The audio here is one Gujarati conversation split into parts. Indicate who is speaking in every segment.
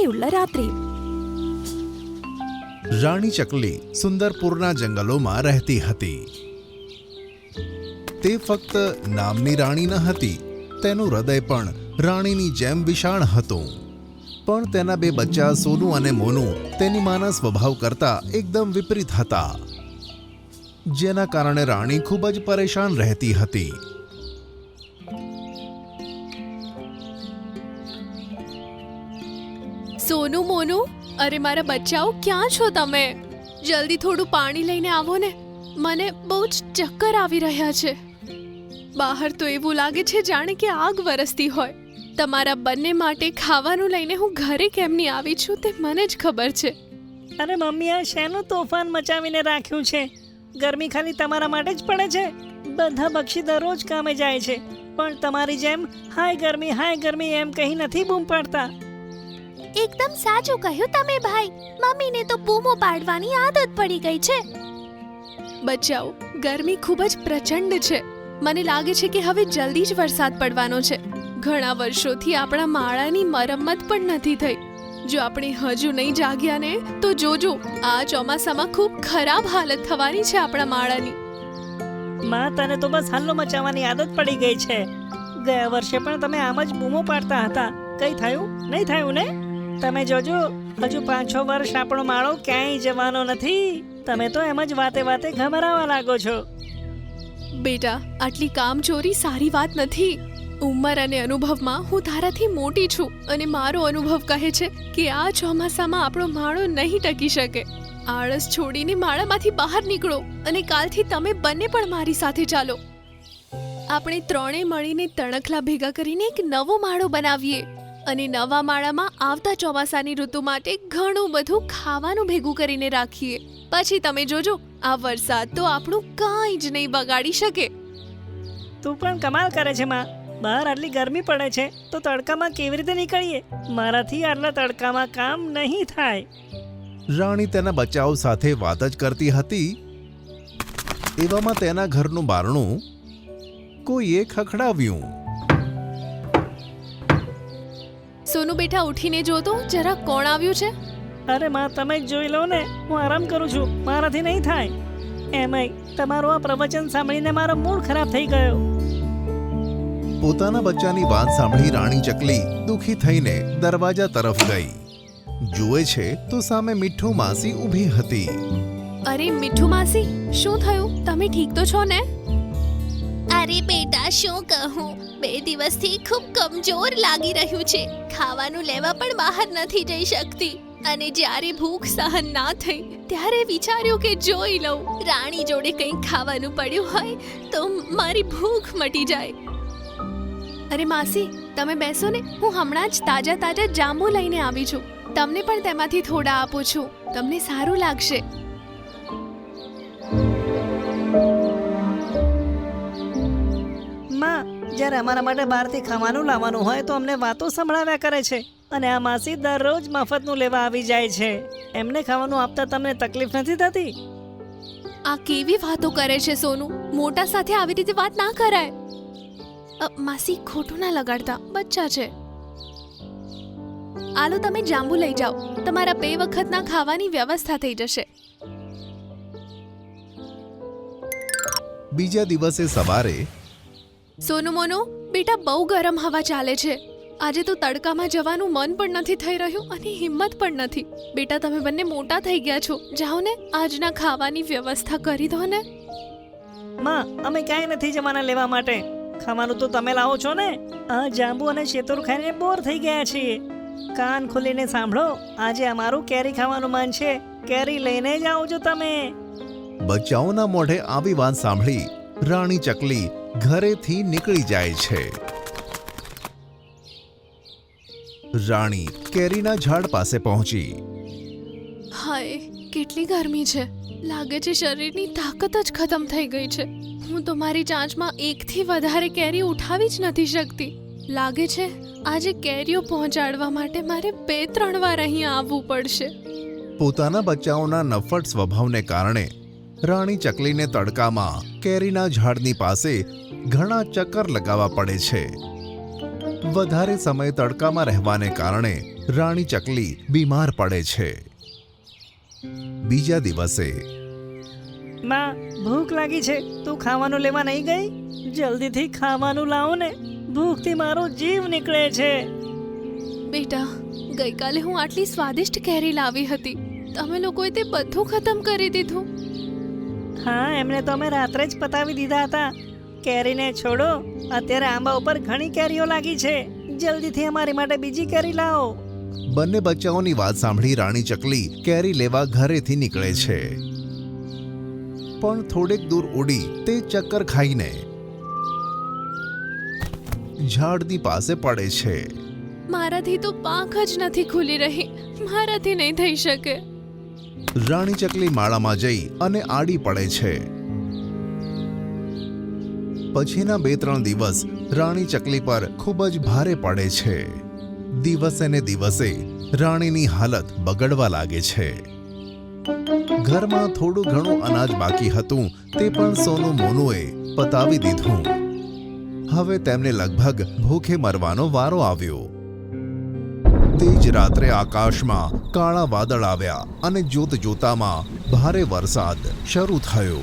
Speaker 1: ഇനിയുള്ള രാത്രി.
Speaker 2: રાણી ચકલી સુંદરપુરના જંગલોમાં રહેતી હતી. તે ફક્ત નામની રાણી ન હતી, તેનું હૃદય પણ રાણીની જેમ વિશાળ હતું. પણ તેના બે બચ્ચા સોનુ અને મોનુ તેની માના સ્વભાવ કરતા એકદમ વિપરીત હતા, જેના કારણે રાણી ખૂબ જ પરેશાન રહેતી હતી.
Speaker 1: સોનુ, મોનુ, અરે મારા બચ્ચાઓ, ક્યાં છો તમે? જલ્દી થોડું પાણી લઈને આવો ને. મને બહુ જ ચક્કર આવી રહ્યા છે. બહાર તો એવું લાગે છે જાણે કે આગ વરસતી હોય. તમારા બંને માટે ખાવાનું લઈને હું ઘરે કેમ નહીં આવી છું તે મને જ ખબર છે.
Speaker 3: અરે મમ્મી, આ શેનું તોફાન મચાવીને રાખ્યું છે? ગરમી ખાલી તમારા માટે જ પડે છે? બધા પક્ષી દરરોજ કામે જાય છે, પણ તમારી જેમ હાય ગરમી એમ કહી નથી બૂમ પાડતા.
Speaker 4: એકદમ સાચું કહ્યું તમે ભાઈ. મમ્મીને તો બૂમો પાડવાની આદત પડી ગઈ છે.
Speaker 1: બચ્ચાઓ, ગરમી ખૂબ જ પ્રચંડ છે. મને લાગે છે કે હવે જલ્દી જ વરસાદ પડવાનો છે. ઘણા વર્ષોથી આપણા માળાની મરમ્મત પણ નથી થઈ. જો આપણે હજુ નહીં જાગ્યા ને તો જોજો, આ ચોમાસામાં ખૂબ ખરાબ હાલત થવાની છે આપણા માળાની.
Speaker 3: માં, તને તો બસ હલ્લો મચાવવાની આદત પડી ગઈ છે. ગયા વર્ષે પણ તમે આમ જ બૂમો પાડતા હતા. કઈ થયું? નહીં થયું ને? તમે જોજો, હજુ 5-6 વર્ષ આપણો માળો ક્યાંય જવાનો નથી. તમે તો એમ જ વાતે વાતે ઘબરાવા લાગો છો.
Speaker 1: બેટા, આટલી કામચોરી સારી વાત નથી. ઉંમર અને અનુભવમાં હું તારાથી મોટી છું, અને મારો અનુભવ કહે છે કે આ ચોમાસામાં આપણો માળો નહીં ટકી શકે. આળસ છોડીને માળામાંથી બહાર નીકળો, અને કાલથી તમે બંને પણ મારી સાથે ચાલો. આપણે ત્રણે મળીને તણખલા ભેગા કરીને એક નવો માળો બનાવીએ, અને નવા માળામાં આવતા ચોમાસાની ઋતુ માટે ઘણું બધું ખાવાનું ભેગું કરીને રાખીએ. પછી તમે જોજો, આ વરસાદ તો આપણું કાંઈ જ નહીં બગાડી શકે.
Speaker 3: તું પણ કમાલ કરે છે માં. બહાર આટલી ગરમી પડે છે તો તડકામાં કેવી રીતે નીકળીએ? મારાથી આટલા તડકામાં કામ નહીં થાય.
Speaker 2: રાણી તેના બચ્ચાઓ સાથે વાત જ કરતી હતી. એવામાં તેના ઘરનું બારણું કોઈએ ખખડાવ્યું.
Speaker 1: સોનુ બેટા, ઉઠીને જો તો જરા કોણ આવ્યું છે?
Speaker 3: અરે માં, તમે જ જોઈ લો ને, હું આરામ કરું છું. મારાથી નહીં થાય. એમાંય તમારું આ પ્રવચન સાંભળીને મારો મૂડ ખરાબ થઈ ગયો.
Speaker 2: પોતાના બચ્ચાની વાત સાંભળી રાણી ચકલી દુખી થઈને દરવાજા તરફ ગઈ. જુએ છે તો સામે મીઠું માસી ઊભી હતી.
Speaker 1: અરે મીઠું માસી, શું થયું? તમે ઠીક તો છો ને?
Speaker 4: અરે બેટા, શું કહું, 2 દિવસથી ખૂબ કમજોર લાગી રહ્યું છે. ખાવાનું લેવા પણ બહાર નથી જઈ શકતી. અને જ્યારે ભૂખ સહન ના થઈ ત્યારે વિચાર્યું કે જોઈ લઉં, રાણી જોડે કંઈક ખાવાનું પડ્યું હોય તો મારી ભૂખ મટી જાય.
Speaker 1: અરે માસી, તમે બેસો ને, હું હમણાં જ તાજા જાંબુ લઈને આવી છું. તમને પણ તેમાંથી થોડા આપું છું, તમને સારું લાગશે.
Speaker 3: માં, જ્યારે અમારા માટે બહારથી ખાવાનું લાવવાનું હોય તો અમને વાતો સંભળાવ્યા કરે છે, અને આ માસી દરરોજ મફતનું લેવા આવી જાય છે. એમને ખાવાનું આપતા તમને તકલીફ નથી થતી?
Speaker 1: આ કેવી વાતો કરે છે સોનુ? મોટા સાથે આવી રીતે વાત ના કરાય. માસી, ખોટું ના લગાડતા, બચ્ચા છે. આલો, તમે જાંબુ લઈ જાઓ. તમારા 2 વખતના ખાવાની વ્યવસ્થા થઈ જશે.
Speaker 2: બીજા દિવસે સવારે,
Speaker 1: સોનુ મોનુ બેટા, બહુ ગરમ હવા ચાલે છે. આજે તો તડકામાં જવાનું મન પણ નથી થઈ રહ્યું અને હિંમત પણ નથી. બેટા, તમે બંને મોટા થઈ ગયા છો, જાઓ ને, આજના ખાવાની વ્યવસ્થા કરી દો ને.
Speaker 3: માં, અમે ક્યાંય નથી જવાના લેવા માટે. ખાવાનું તો તમે લાવો છો ને. આ જાંબુ અને શેતોર ખાઈને બોર થઈ ગયા છીએ. કાન ખોલીને સાંભળો, આજે અમારું કેરી ખાવાનું મન છે. કેરી લઈને જ આવજો તમે.
Speaker 2: બચ્ચાઓના મોઢે આવી વાત સાંભળી રાણી ચકલી ઘરેથી નીકળી જાય છે. રાણી કેરીના ઝાડ પાસે પહોંચી.
Speaker 1: હાય, કેટલી ગરમી છે. લાગે છે શરીરની તાકાત જ ખતમ થઈ ગઈ છે. હું તો મારી ચાંચમાં 1થી વધારે કેરી ઉઠાવી જ નથી શકતી. લાગે છે આજે કેરીઓ પહોંચાડવા માટે મારે 2-3 વાર અહીં આવવું પડશે.
Speaker 2: પોતાના બચ્ચાઓના નફ્ફટ સ્વભાવને કારણે રાણી ચકલીને તડકામાં કેરીના ઝાડની પાસે ઘણા ચક્કર લગાવવા પડે છે. વધારે સમય તડકામાં રહેવાને કારણે રાણી ચકલી બીમાર પડે છે. બીજા દિવસે
Speaker 3: માં ભૂખ લાગી છે, તું ખાવાનું લેવા નહીં ગઈ? જલ્દીથી ખાવાનું લાવો ને, ભૂખથી મારો જીવ નીકળે છે.
Speaker 1: બેટા, ગઈકાલે હું આટલી સ્વાદિષ્ટ કેરી લાવી હતી, તમે લોકોએ તે બધું ખતમ કરી દીધું.
Speaker 3: હા, એમને તો અમે રાત્રે જ પતાવી દીધા હતા. કેરીને છોડો, અત્યારે આંબા ઉપર ઘણી કેરીઓ લાગી છે. જલ્દીથી અમારી માટે બીજી કેરી લાવો.
Speaker 2: બંને બચ્ચાઓની વાત સાંભળી રાણી ચકલી કેરી લેવા ઘરેથી નીકળે છે. પણ થોડેક દૂર ઉડી તે ચક્કર ખાઈને ઝાડની પાસે પડે છે.
Speaker 1: મારાથી તો પાંખ જ નથી ખુલી રહી, મારાથી નહીં થઈ શકે.
Speaker 2: રાણી ચકલી માળામાં જઈ અને આડી પડે છે. પછીના 2-3 દિવસ રાણી ચકલી પર ખૂબ જ ભારે પડે છે. દિવસે ને દિવસે રાણીની હાલત બગડવા લાગે છે. ઘરમાં થોડું ઘણું અનાજ બાકી હતું તે પણ સોનું મોનુએ પતાવી દીધું. હવે તેમને લગભગ ભૂખે મરવાનો વારો આવ્યો. તે જ રાત્રે આકાશમાં કાળા વાદળ આવ્યા અને જોતજોતામાં ભારે વરસાદ શરૂ થયો.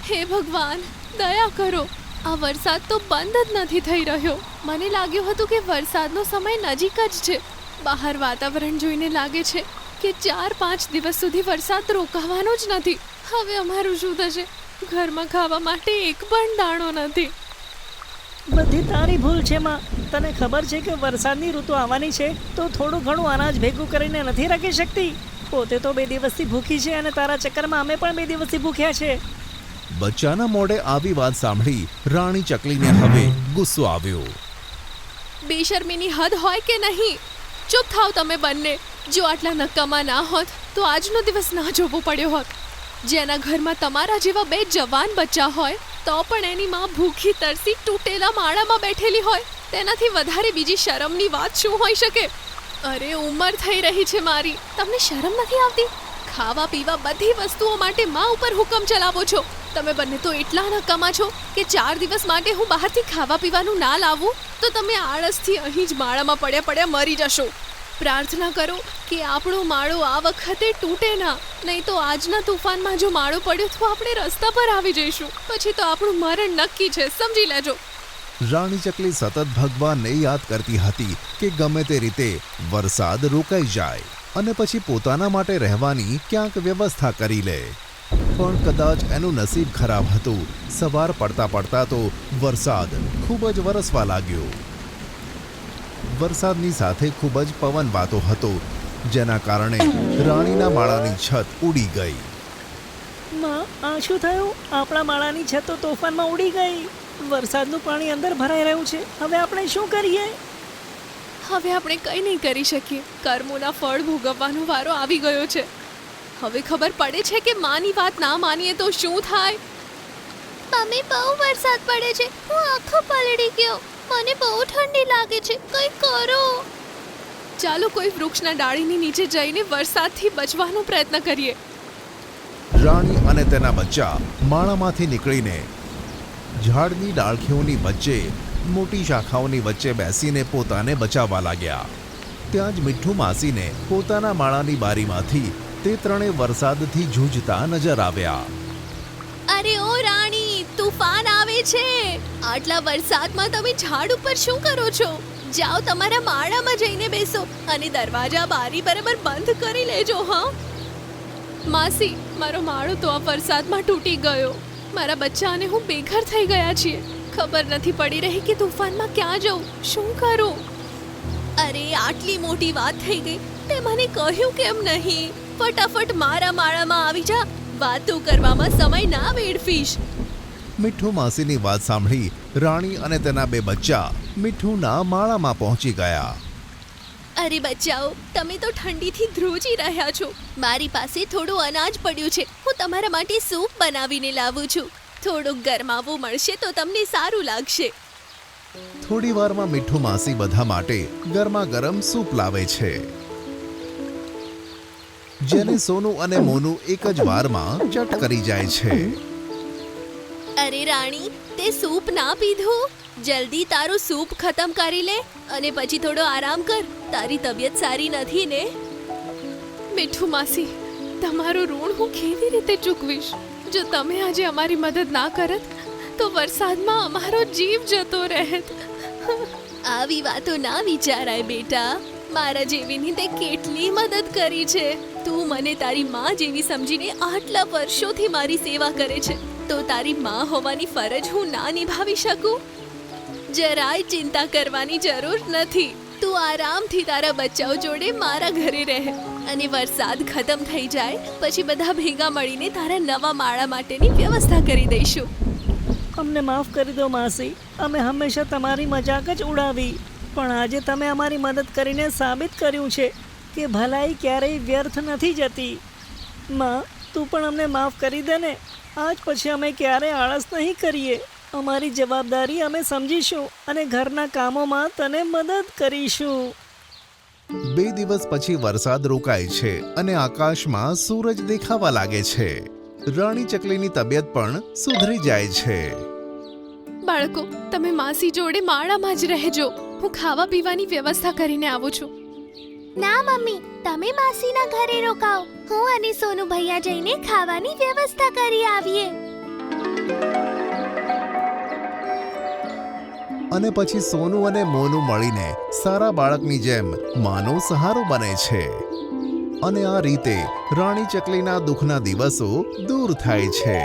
Speaker 1: હે ભગવાન, દયા કરો, આ વરસાદ તો બંધ જ નથી થઈ રહ્યો. મને લાગ્યું હતું કે વરસાદનો સમય નજીક જ છે. બહાર વાતાવરણ જોઈને લાગે છે કે 4-5 દિવસ સુધી વરસાદ રોકાવાનો જ નથી. હવે અમારું શું થશે? ઘરમાં ખાવા માટે એક પણ દાણો નથી.
Speaker 3: બધી તારી ભૂલ છે માં. તને ખબર છે કે વરસાદની ઋતુ આવવાની છે તો થોડું ઘણું અનાજ ભેગું કરીને નથી રાખી શકતી? પોતે તો 2 દિવસથી ભૂખી છે અને તારા ચક્કરમાં અમે પણ 2 દિવસથી ભૂખ્યા છે.
Speaker 2: બચ્ચાના મોઢે આવી વાત સાંભળી રાણી ચકલીને હવે ગુસ્સો આવ્યો.
Speaker 1: બેશર્મીની હદ હોય કે નહીં? ચૂપ થાવ તમે બંને. જો આટલા નકામા ના હોત તો આજનો દિવસ ના જોવો પડ્યો હોત. જેના ઘરમાં તમારા જેવા 2 જવાન બચ્ચા હોય તો પણ એની માં ભૂખી તરસી તૂટેલા માળામાં બેઠેલી હોય, તેનાથી વધારે બીજી શરમની વાત શું હોઈ શકે? અરે, ઉંમર થઈ રહી છે મારી, તમને શરમ નથી આવતી? ખાવા પીવા બધી વસ્તુઓ માટે માં ઉપર હુકમ ચલાવો છો. તમે બંને તો એટલા નકામા છો કે 4 દિવસ માટે હું બહારથી ખાવા પીવાનું ના લાવું તો તમે આળસથી અહીં જ માળામાં પડ્યા મરી જશો. પ્રાર્થના કરો કે આપણો માળો આ વખતે તૂટે ના, નહીં તો આજના તુફાનમાં જો માળો પડ્યો તો આપણે રસ્તા પર આવી જઈશું. પછી તો આપણું મરણ નક્કી છે, સમજી લેજો.
Speaker 2: રાણી ચકલી સતત ભગવાનને યાદ કરતી હતી કે ગમે તે રીતે વરસાદ રોકાઈ જાય અને પછી પોતાના માટે રહેવાની ક્યાંક વ્યવસ્થા કરી લે. પણ કદાચ એનું નસીબ ખરાબ હતું. સવાર પડતા પડતા તો વરસાદ ખૂબ જ વરસવા લાગ્યો. વરસાદની સાથે ખૂબ જ પવન વાતો હતો, જેના કારણે રાણીના માળાની છત ઉડી ગઈ.
Speaker 3: માં, આ શું થયું? આપણા માળાની છત તો તોફાનમાં ઉડી ગઈ. વરસાદનું પાણી અંદર ભરાઈ રહ્યું છે. હવે આપણે શું કરીએ?
Speaker 1: હવે આપણે કંઈ નહીં કરી શકીએ. કર્મોના ફળ ભોગવવાનો વારો આવી ગયો છે. હવે ખબર પડે છે કે માની વાત ના માનીએ તો શું થાય.
Speaker 4: મમ્મી, બહુ વરસાદ પડે છે, હું આખો પલળી ગયો. મને બહુ ઠંડી લાગે છે, કંઈ કરો.
Speaker 1: ચાલો કોઈ વૃક્ષના ડાળીની નીચે જઈને વરસાદથી બચવાનો પ્રયત્ન કરીએ.
Speaker 2: રાણી અને તેના બચ્ચા માળામાંથી નીકળીને ઝાડની ડાળખીઓની વચ્ચે મોટી શાખાઓની વચ્ચે બેસીને પોતાને બચાવવા લાગ્યા. ત્યાં જ મીઠું માસીને પોતાના માળાની બારીમાંથી તે ત્રણેય વરસાદથી જૂਝતા નજર આવ્યા.
Speaker 1: અરે ઓ રાણી, તુફાન આવે છે. આટલા વરસાદમાં તમે ઝાડ ઉપર શું કરો છો? જાઓ તમારા માળામાં જઈને બેસો અને દરવાજા બારી બરાબર બંધ કરી લેજો. હા માસી, મારો માળો તો આ વરસાદમાં તૂટી ગયો. મારા બચ્ચા અને હું બેઘર થઈ ગયા છીએ. ખબર નથી પડી રહી કે તુફાનમાં ક્યાં જવું, શું કરું. અરે, આટલી મોટી વાત થઈ ગઈ, તે મને કહ્યું કેમ નહીં? ફટાફટ મારા માળામાં આવી જા. વાતો કરવામાં સમય ના વેડફીશ.
Speaker 2: મીઠું માસીની વાત સાંભળી રાણી અને તેના 2 બચ્ચા મીઠુંના માળામાં પહોંચી ગયા.
Speaker 1: અરે બચ્ચાઓ, તમે તો ઠંડીથી ધ્રુજી રહ્યા છો. મારી પાસે થોડું અનાજ પડ્યું છે, હું તમારા માટે સૂપ બનાવીને લાવું છું. થોડુંક ગરમાવું મળશે તો તમને સારું લાગશે.
Speaker 2: થોડી વારમાં મીઠું માસી બધા માટે ગરમા ગરમ સૂપ લાવે છે, જેને સોનું અને મોનું એક જ વારમાં ચટ કરી જાય છે.
Speaker 1: અરે રાણી, તે સૂપ ના પીધું?
Speaker 4: જલ્દી તારું સૂપ ખતમ કરી લે અને પછી થોડો આરામ કર. તારી તબિયત સારી નથી ને?
Speaker 1: મીઠું માસી, તમારું ઋણ હું કેવી રીતે ચૂકવીશ? જો તમે આજે અમારી મદદ ના કરત તો વરસાદમાં અમારો જીવ જતો રહેત.
Speaker 4: આવી વાતો ના વિચારાય બેટા. મારા જેવીની તે કેટલી મદદ કરી છે. તું મને તારી માં જેવી સમજીને આટલા વર્ષોથી મારી સેવા કરે છે, તો તારી માં હોવાની ફરજ હું ના નિભાવી શકું? જરાય ચિંતા કરવાની જરૂર નથી. તું આરામથી તારા બચ્ચાઓ જોડે મારા ઘરે રહે અને વરસાદ ખતમ થઈ જાય પછી બધા ભેગા મળીને તારા નવા માળા માટેની વ્યવસ્થા કરી દઈશું.
Speaker 3: અમને માફ કરી દો માસી. અમે હંમેશા તમારી મજાક જ ઉડાવી, પણ આજે તમે અમારી મદદ કરીને સાબિત કર્યું છે કે ભલાઈ ક્યારેય વ્યર્થ નથી જતી. માં, તું પણ અમને માફ કરી દે ને. આજ પછી અમે ક્યારેય આળસ નહીં કરીએ. અમારી જવાબદારી અમે સમજીશું અને ઘરના કામોમાં તને મદદ કરીશું.
Speaker 2: 2 દિવસ પછી વરસાદ રોકાય છે અને આકાશમાં સૂરજ દેખાવા લાગે છે. રાણી ચકલીની તબિયત પણ સુધરી જાય છે.
Speaker 1: બાળકો, તમે માસી જોડે માળામાં જ રહેજો. હું ખાવા પીવાની વ્યવસ્થા કરીને આવું છું.
Speaker 4: ના મમ્મી, તમે માસીના ઘરે રોકાઓ. હું અને સોનુ ભૈયા જઈને ખાવાની વ્યવસ્થા કરી આવીએ.
Speaker 2: અને પછી સોનુ અને મોનુ મળીને સારા બાળકની જેમ માનો સહારો બને છે. અને આ રીતે રાણી ચકલીના દુઃખના દિવસો દૂર થાય છે.